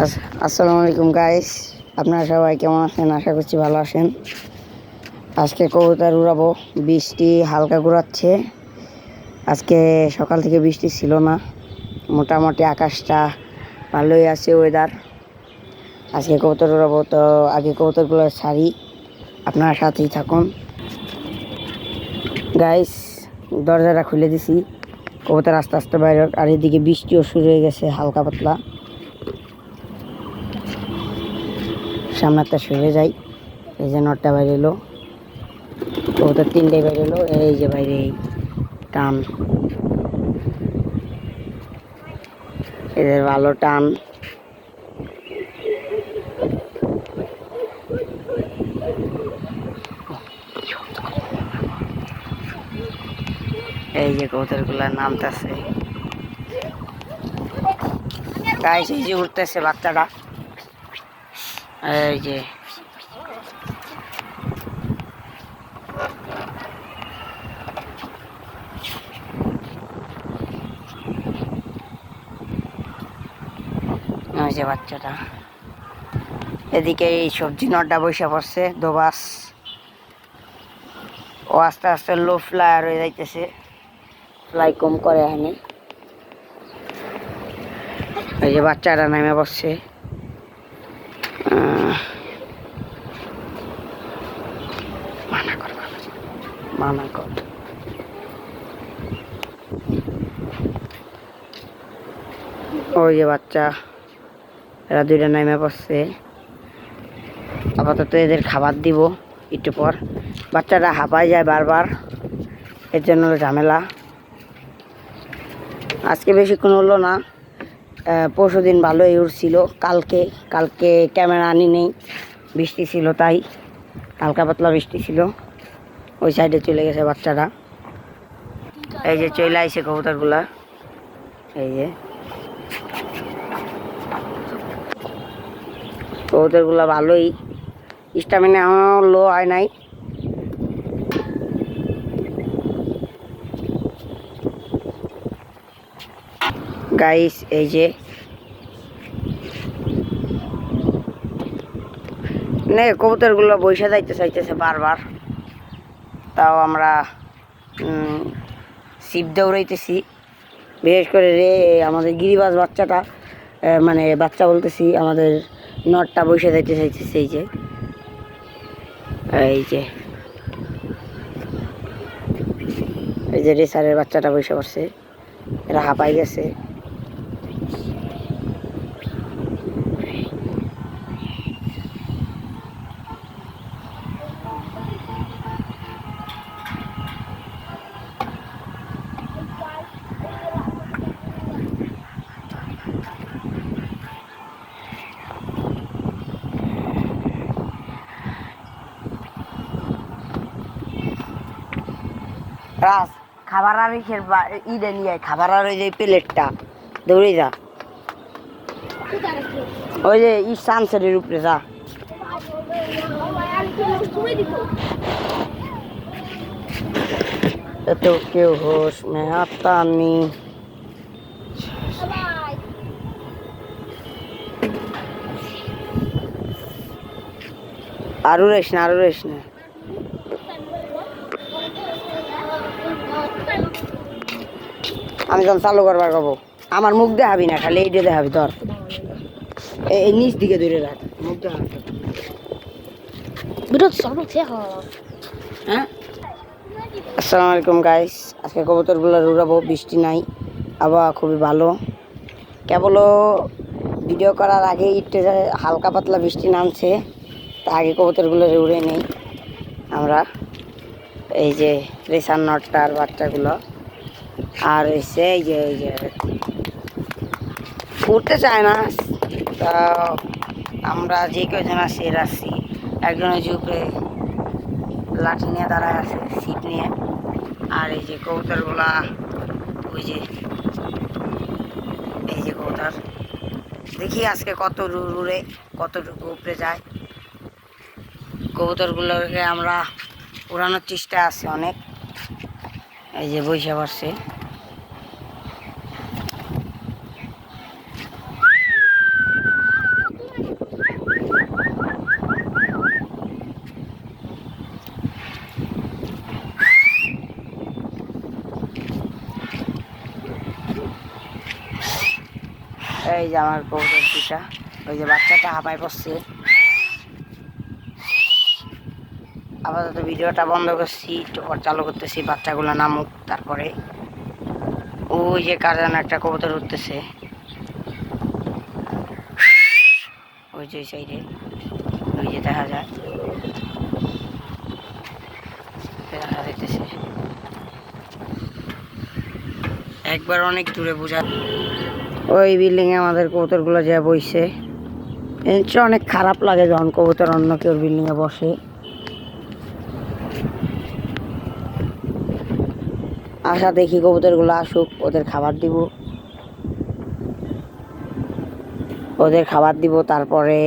আসসালামু আলাইকুম গাইস, আপনারা সবাই কেমন আছেন? আশা করছি ভালো আছেন। আজকে কবুতর উড়াবো। বৃষ্টি হালকা ঘুরাচ্ছে। আজকে সকাল থেকে বৃষ্টি ছিল না, মোটামুটি আকাশটা ভালোই আছে, ওয়েদার। আজকে কবুতর উড়াবো, তো আগে কবুতরগুলো ছাড়ি, আপনারা সাথেই থাকুন। গাইস, দরজাটা খুলে দিছি, কবুতর আস্তে আস্তে বাইরে। আর এদিকে বৃষ্টিও শুরু হয়ে গেছে হালকা পাতলা। সামনে একটা সরে যাই। এই যে নটটা বাইরে এলো, কবুতর তিনটাই বাইরে এলো। এই যে বাইরে টান, এদের ভালো টান। এই যে কবুতরগুলা নামতেছে গাইস, এই যে উঠতেছে বাচ্চাটা। এই যে ওই যে বাচ্চাটা। এদিকে এই সবজি নটটা বসে পড়ছে দোবাস। ও আস্তে আস্তে লো ফ্লায়ার হয়ে যাইতেছে, ফ্লাই কম করে এখানে। এই যে বাচ্চাটা নেমে বসছে। মানা কর, মানা কর। ওই যে বাচ্চা, এরা দুইটা নেমে পড়ছে। আপাতত এদের খাবার দিব একটু পর। বাচ্চাটা হাঁপায় যায় বারবার, এর জন্য ঝামেলা। আজকে বেশিক্ষণ হলো না, পরশু দিন ভালোই উঠছিল। কালকে ক্যামেরা আনি নেই, বৃষ্টি ছিল তাই, হালকা পাতলা বৃষ্টি ছিল। ওই সাইডে চলে গেছে বাচ্চাটা। এই যে চলে আইছে কবুতরগুলা। এই যে কবুতরগুলা ভালোই স্টামিনা এখনো লো হয় নাই। গাইস, এই যে কবুতরগুলো বসে যাইতে চাইতেছে বারবার, তাও আমরা ছিপ দৌড়াইতেছি। বিশেষ করে রে আমাদের গিরিবাজ বাচ্চাটা, মানে বাচ্চা বলতেছি, আমাদের নটটা বসে যাইতে চাইতেছে। এই যে এই যে এই যে রেসারের বাচ্চাটা বসে পড়ছে, এরা হাঁপাই গেছে। রাস খাবার আর ইডে নিয়ে খাবার আর ওই যে প্লেটটা দৌড়ে যা, ওই যে সানসেটের উপরে যা। এত কেউ হোস মে আতা নি। আরো রেস না, আরো রেস না। আমি যখন চালু করবার কব, আমার মুখ দেখাবি না, খালি এইটা দেখাবি। ধর এই নিচ দিকে ধরে রাখ, মুখ দেখাবি। হ্যাঁ, আসসালামু আলাইকুম গাইস। আজকে কবুতরগুলো উড়াবো, বৃষ্টি নাই, আবহাওয়া খুবই ভালো। কেবলও ভিডিও করার আগে একটু হালকা পাতলা বৃষ্টি নামছে, তা আগে কবুতরগুলো উড়ে নেই আমরা। এই যে রেসার নটটার বাচ্চাগুলো, আর হচ্ছে এই যে উঠতে চায় না। তা আমরা যে কয়জন আছি এর আসছি, একজন ওই যে উপরে লাঠি নিয়ে দাঁড়ায় আছে, ছিপ নিয়ে। আর এই যে কবুতরগুলা, ওই যে এই যে কবুতর, দেখি আজকে কত উড়ে, কতটুকু উপরে যায়। কবুতরগুলোকে আমরা উড়ানোর চেষ্টা আছে অনেক। এই যে বৈশা পড়ছে। যে আমার কবুতর দুটা, ওই যে বাচ্চাটা হাঁপায় পড়ছে। আপাতত ভিডিওটা বন্ধ করছি, একটু পর চালু করতেছি, বাচ্চাগুলো নামুক তারপরে। ওই যে কার যেন একটা কবুতর উঠতেছে, ওই যে সাইডে, ওই যে দেখা যায়, দেখা যাইতেছে একবার অনেক দূরে বোঝা। ওই বিল্ডিং এ আমাদের কবুতরগুলো যা বইছে, অনেক খারাপ লাগে যখন কবুতর অন্য কেউ বিল্ডিং এ বসে। আশা দেখি কবুতরগুলো আসুক, ওদের খাবার দিব, তারপরে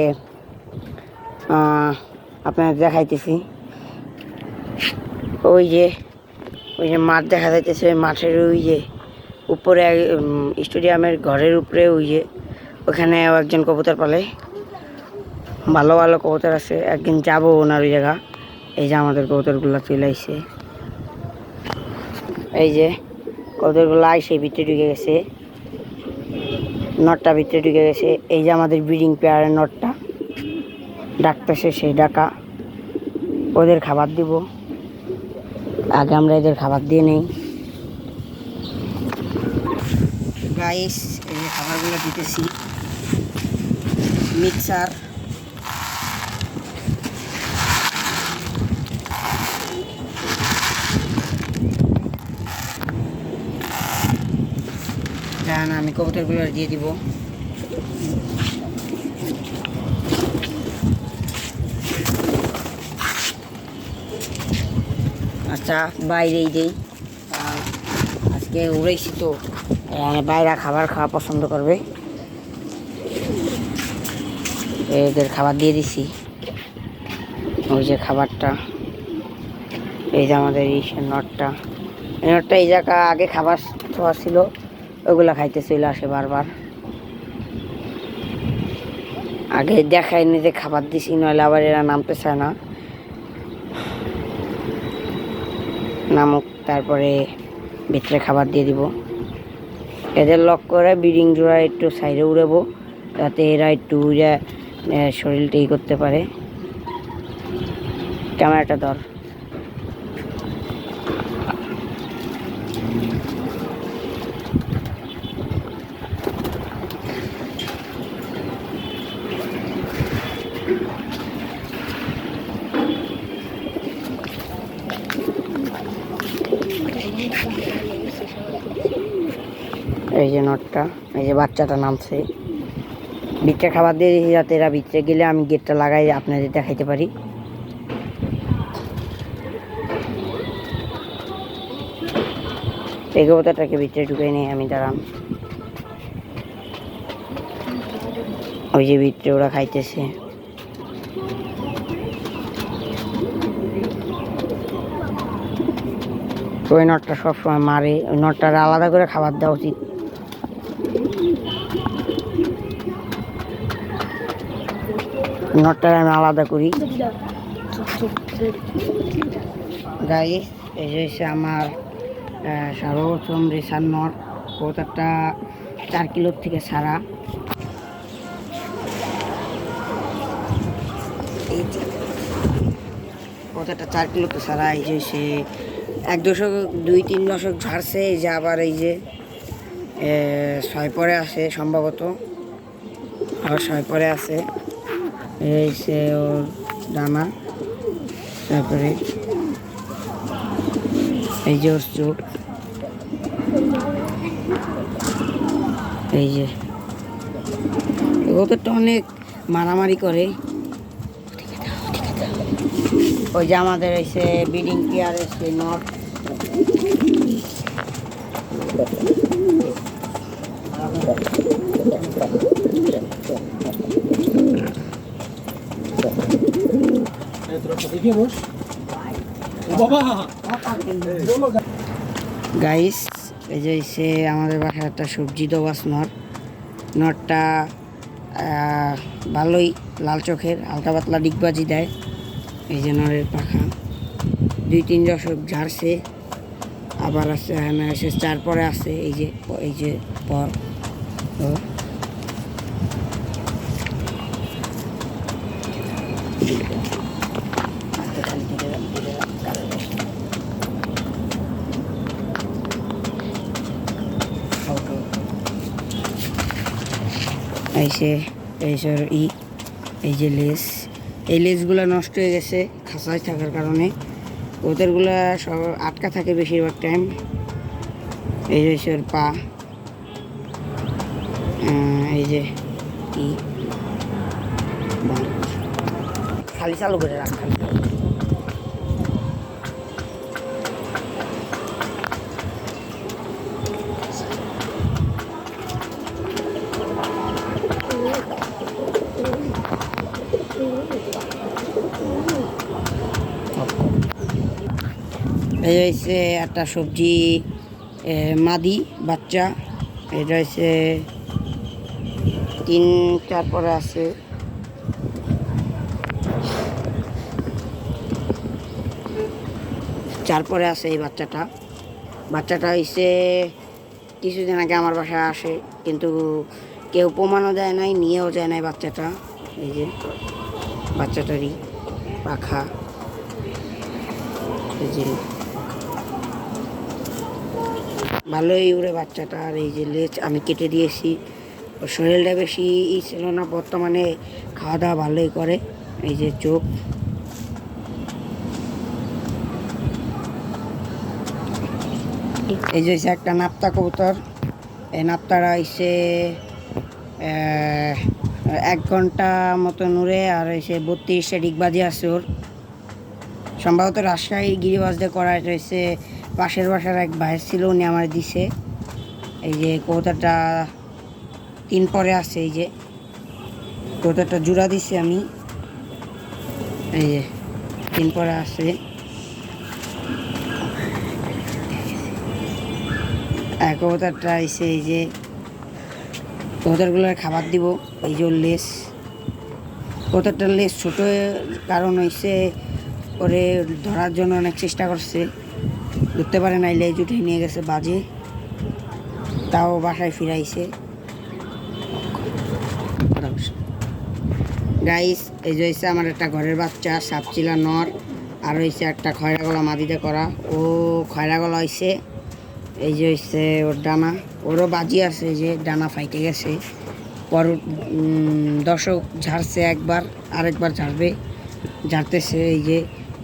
আপনাদের দেখাইতেছি। ওই যে মাঠ দেখা যাইতেছে, ওই মাঠের ওই যে উপরে স্টেডিয়ামের ঘরের উপরে ওই যে ওখানে একজন কবুতর পালে, ভালো ভালো কবুতর আছে। একদিন যাবো ওনার ওই জায়গা। এই যে আমাদের কবুতরগুলো চলে আসছে, এই যে কবুতরগুলো আইসে ভিতরে ঢুকে গেছে, নটটা ভিতরে ঢুকে গেছে। এই যে আমাদের ব্রিডিং পেয়ারের নটটা ডাকতেছে, সেই ডাকা। ওদের খাবার দিব, আগে আমরা এদের খাবার দিয়ে নেই। গাইস, এই যে খাবারগুলো দিতেছি, মিক্সার, আমি কবুতরগুলো দিয়ে দিব। আচ্ছা, বাইরেই দিই, আজকে উড়াইছি তো, বাইরে খাবার খাওয়া পছন্দ করবে। এদের খাবার দিয়ে দিছি, ওই যে খাবারটা। এই যে আমাদের এই নটটা, এই জায়গা আগে খাবার খাওয়া ছিল, ওগুলা খাইতে চলে আসে বারবার। আগে দেখায়নি যে খাবার দিছি, নইলে আবার এরা নামতে চায় না। নামুক, তারপরে ভিতরে খাবার দিয়ে দিব। এদের লক করে ব্রিডিং জোড়া একটু সাইডে উড়াবো, যাতে এরা একটু উড়ে শরীরটা ই করতে পারে। ক্যামেরাটা ধর। এই যে নটটা, এই যে বাচ্চাটা নামছে, ভিতরে খাবার দিয়ে দিয়েছি যাতে এরা ভিতরে গেলে আমি গেটটা লাগাই আপনাদের দেখাইতে পারি। এই কবুতরটাকে ভিতরে ঢুকে নিয়ে আমি দাঁড়ান। ওই যে ভিতরে ওরা খাইতেছে। ওই নটটা সবসময় মারে, ওই নটটার আলাদা করে খাবার দেওয়া উচিত। নটটা আমি আলাদা করি। গাইস, এই যে হচ্ছে আমার সর্বোত্তম রেসার নট। কবুতরটা 4 কিলোর থেকে ছাড়া। কবুতরটা 4 কিলোতে ছাড়া। এই যে সে 1 দশক 2-3 দশক ঝাড়ছে। এই যে আবার এই যে 6 পরে আছে সম্ভবত, আবার 6 পরে আছে। এই সে ওর ডানা, তারপরে এই যে ওর চোখ, এই যে কবুতরটা অনেক মারামারি করে। ওই যে আমাদের এসে ব্রিডিং পেয়ার এসে নট, গাইস, এই যে এসে আমাদের বাসায় একটা সবজি দোবাস নট। নটটা ভালোই লাল চোখের, হালকা পাতলা ডিগবাজি দেয়। এই যে নরের পাখা 2-3 দশক ঝাড়ছে, আবার আছে এসে 4 পরে আছে। এই যে পর এই যে লেস, এই লেসগুলো নষ্ট হয়ে গেছে খাঁচায় থাকার কারণে। কবুতরগুলা সব আটকা থাকে বেশিরভাগ টাইম। এই যে ওর পা, এই যে খালি চালু করে রাখ, খালি এই হচ্ছে একটা সবজি মাদি বাচ্চা। এটা হচ্ছে 3-4 পরে আছে। চার পরে আছে এই বাচ্চাটা হচ্ছে কিছুদিন আগে আমার বাসায় আসে, কিন্তু কেউ প্রমাণও দেয় নাই, নিয়েও যায় নাই বাচ্চাটা। এই যে বাচ্চাটারই পাখা, এই যে ভালোই উড়ে বাচ্চাটা। আর এই যে লেজ আমি কেটে দিয়েছি। ওর শরীরটা বেশি ছিল না, বর্তমানে খাওয়া দাওয়া ভালোই করে। এই যে চোখ, এই যে একটা নাপ্তা কবুতর। এই নাপ্তারা হচ্ছে 1 ঘন্টা মতো উড়ে, আর হচ্ছে 32টা ডিগবাজি আছে ওর। সম্ভবত রাজশাহী গিরিবাজ দিয়ে করা। এটা হচ্ছে পাশের বাসার এক ভাই ছিল, উনি আমার দিছে। এই যে কবুতরটা 3 পরে আছে। এই যে কবুতরটা জোড়া দিছি আমি, এই যে 3 পরে আছে। কবুতরটা এসে এই যে কবুতরগুলোর খাবার দিব। এই যে ওর লেস, কবুতরটার লেস ছোট কারণ হয়েছে ওরে ধরার জন্য অনেক চেষ্টা করছে, ধরতে পারে নাই, লেজ উঠে নিয়ে গেছে বাজে, তাও বাসায় ফিরাইছে। গাইস, এই যে হয়েছে আমার একটা ঘরের বাচ্চা সাপচিলা নর, আর হয়েছে একটা খয়রা গলা মাদিতে করা। ও খয়রা গলা হয়েছে। এই যে হচ্ছে ওর ডানা, ওরও বাজি আছে, এই যে ডানা ফাইটে গেছে। পর দর্শক ঝাড়ছে একবার, আরেকবার ঝাড়তেছে। এই যে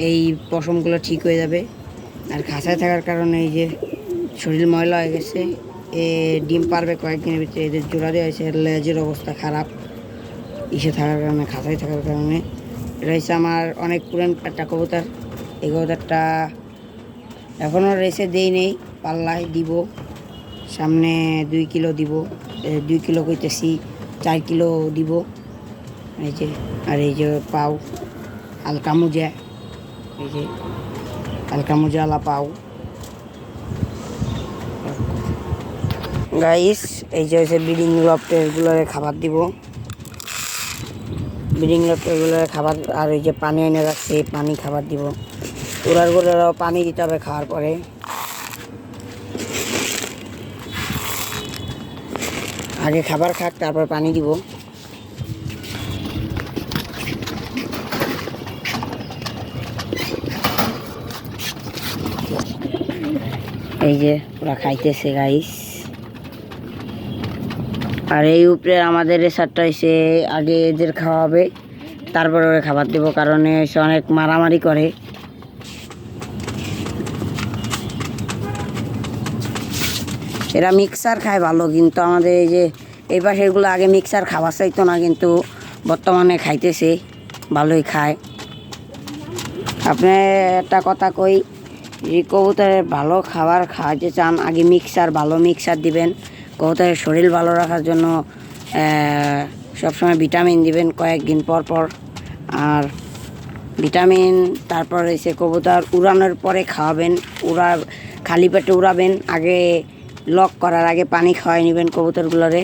এই পশমগুলো ঠিক হয়ে যাবে। আর খাঁচায় থাকার কারণে এই যে শরীর ময়লা হয়ে গেছে। ডিম পারবে কয়েকদিনের ভিতরে। এদের জোড়া দেওয়া হয়েছে, লেজের অবস্থা খারাপ থাকার কারণে, খাঁচায় থাকার কারণে। এটা হচ্ছে আমার অনেক পুরান একটা কবুতর। এই কবুতরটা এখনও রেসে দেই নেই, পাল্লায় দিব, সামনে 2 কিলো দিব। 2 কিলো কইতেছি, 4 কিলো দিব। এই যে, আর এই যে পাও হালকা মোজা, এই যে হালকা মোজাওয়ালা পাও। গাইস, এই যে হচ্ছে ব্রিডিং লফটেরগুলোরে খাবার দিব, ব্রিডিং লফটেরগুলোরে খাবার। আর এই যে পানি এনে রাখছি, পানি খাবার দিব। উড়ারগুলোরও পানি দিতে হবে খাওয়ার পরে। আগে খাবার খাক, তারপর পানি দিব। এই যে ওরা খাইতেছে গাইস। আর এই উপরে আমাদের রেসারটা হয়েছে, আগে এদের খাওয়াবে, তারপরে ওরা খাবার দেবো, কারণ এসে অনেক মারামারি করে। এরা মিক্সার খায় ভালো, কিন্তু আমাদের এই যে এই পাশেরগুলো আগে মিক্সার খাবার চাইতো না, কিন্তু বর্তমানে খাইতেছে, ভালোই খায়। আপনি একটা কথা কই, কবুতরের ভালো খাবার খাওয়াতে চান, আগে ভালো মিক্সার দিবেন। কবুতরের শরীর ভালো রাখার জন্য সবসময় ভিটামিন দিবেন কয়েকদিন পর পর। আর ভিটামিন, তারপর এসে কবুতর উড়ানোর পরে খাওয়াবেন। খালি পেটে উড়াবেন, আগে লক করার আগে পানি খাওয়াই নেবেন কবুতরগুলোরে।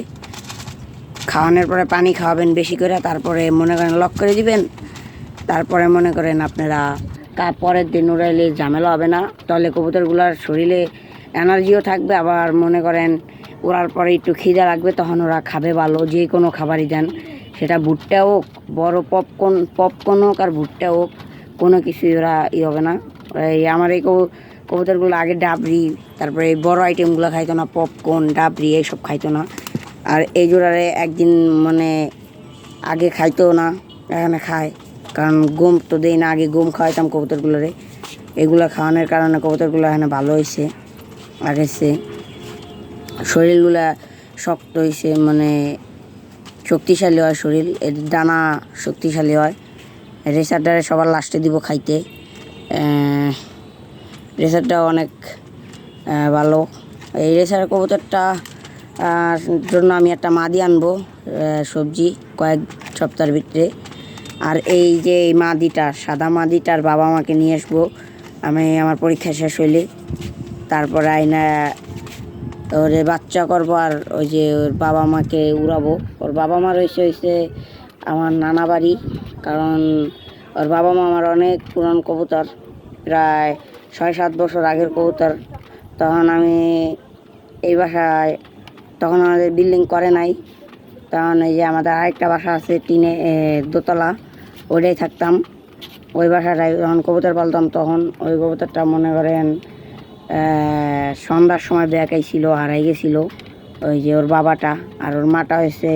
খাওয়ানোর পরে পানি খাওয়াবেন বেশি করে, তারপরে মনে করেন লক করে দিবেন। তারপরে মনে করেন আপনারা পরের দিন উড়াইলে ঝামেলা হবে না, তাহলে কবুতরগুলোর শরীরে এনার্জিও থাকবে। আবার মনে করেন ওড়ার পরে একটু খিদে লাগবে, তখন ওরা খাবে ভালো, যে কোনো খাবারই দেন। সেটা ভুট্টা হোক, বড় পপকর্ন হোক আর ভুট্টা হোক, কোনো কিছুই ওরা হবে না। আমার এই কবুতরগুলো আগে ডাবরি, তারপরে এই বড় আইটেমগুলো খাইতো না, পপকর্ন ডাবরি এইসব খাইতো না। আর এই জোড়ারে একদিন মানে আগে খাইতো না, এখানে খায়, কারণ গম তো দেই না, আগে গম খাওয়াইতাম কবুতরগুলোরে। এগুলো খাওয়ানোর কারণে কবুতরগুলো এখানে ভালো হয়েছে, আগেছে শরীরগুলা শক্ত হয়েছে, মানে শক্তিশালী হয় শরীর, এর দানা শক্তিশালী হয়। রেসারটারে সবার লাস্টে দিব খাইতে। রেসারটা অনেক ভালো। এই রেসার কবুতরটা জন্য আমি একটা মাদি আনবো সবজি কয়েক সপ্তাহের ভিতরে। আর এই যে এই মাদিটা, সাদা মাদিটার বাবা মাকে নিয়ে আসবো আমি আমার পরীক্ষা শেষ হইলে, তারপরে আইনা ওরে বাচ্চা করবো, আর ওই যে ওর বাবা মাকে উড়াবো। ওর বাবা মা হয়েছে আমার নানা বাড়ি, কারণ ওর বাবা মা আমার অনেক পুরান কবুতর, প্রায় 6-7 বছর আগের কবুতর। তখন আমি এই বাসায়, তখন আমাদের বিল্ডিং করে নাই, তখন এই যে আমাদের আরেকটা বাসা আছে টিনে দোতলা, ওইটাই থাকতাম। ওই বাসাটায় যখন কবুতর পালতাম, তখন ওই কবুতরটা মনে করেন সন্ধ্যার সময় ব্যাকাই ছিল, হারাই গেছিলো। ওই যে ওর বাবাটা, আর ওর মাটা হয়েছে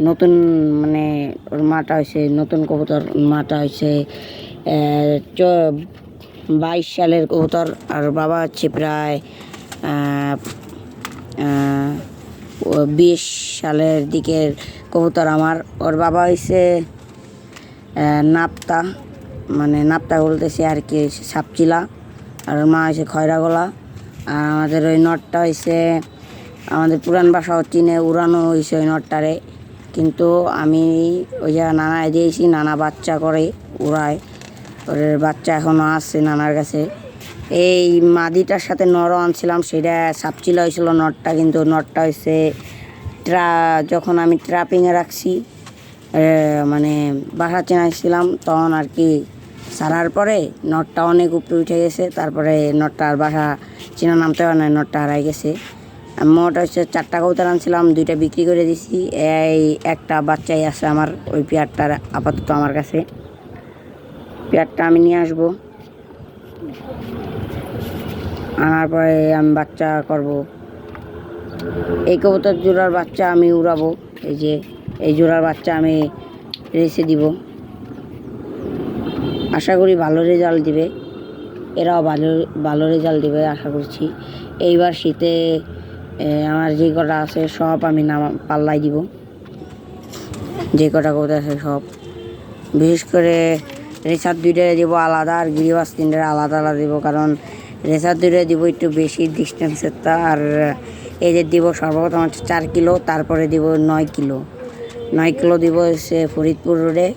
নতুন, মানে ওর মাটা হয়েছে নতুন কবুতর, মাটা হয়েছে 22 সালের কবুতর, আর বাবা হচ্ছে প্রায় 20 সালের দিকের কবুতর আমার। ওর বাবা হয়েছে নাপ্তা, মানে নাপ্তা বলতেছে আর কি, সাপচিলা। আর ওর মা হয়েছে খয়রা গলা। আর আমাদের ওই নটটা হয়েছে, আমাদের পুরান বাসা চিনে উড়ানো হয়েছে ওই নটটারে, কিন্তু আমি ওই জায়গায় নানায় দিয়েছি, নানা বাচ্চা করে উড়ায়, ওর বাচ্চা এখনও আছে নানার কাছে। এই মাদিটার সাথে নরও আনছিলাম, সেটা সাপচিলা হয়েছিল নটটা, কিন্তু নটটা হয়েছে যখন আমি ট্রাপিংয়ে রাখছি, মানে বাসা চেনাইছিলাম, তখন আর কি সারার পরে নটটা অনেক উপরে উঠে গেছে, তারপরে নটটা আর বাসা চেনা নামতে পারে না, নটটা হারাই গেছে। মোট হচ্ছে 4টা কবুতর আনছিলাম, 2টা বিক্রি করে দিছি, এই একটা বাচ্চাই আছে আমার, ওই পেয়ারটার আপাতত আমার কাছে। পেয়ারটা আমি নিয়ে আসবো, আনার পরে আমি বাচ্চা করব। এই কবুতর জোড়ার বাচ্চা আমি উড়াবো, এই যে এই জোড়ার বাচ্চা আমি রেসে দিব, আশা করি ভালো রেজাল্ট দিবে, এরাও ভালো ভালো রেজাল্ট দিবে আশা করছি। এইবার শীতে আমার যে কটা আছে সব আমি পাল্লাই দিব, যে কটা কবুতর আছে সব। বিশেষ করে রেসার 2টারে দিব আলাদা, আর গিরিবাস 3টারে আলাদা আলাদা দিব, কারণ রেসার 2টারে দিব একটু বেশি ডিস্টেন্সেরটা, আর এদের দিব সর্বপ্রথম হচ্ছে 4 কিলো, তারপরে দিব 9 কিলো। 9 কিলো দিব হচ্ছে ফরিদপুর রোডে,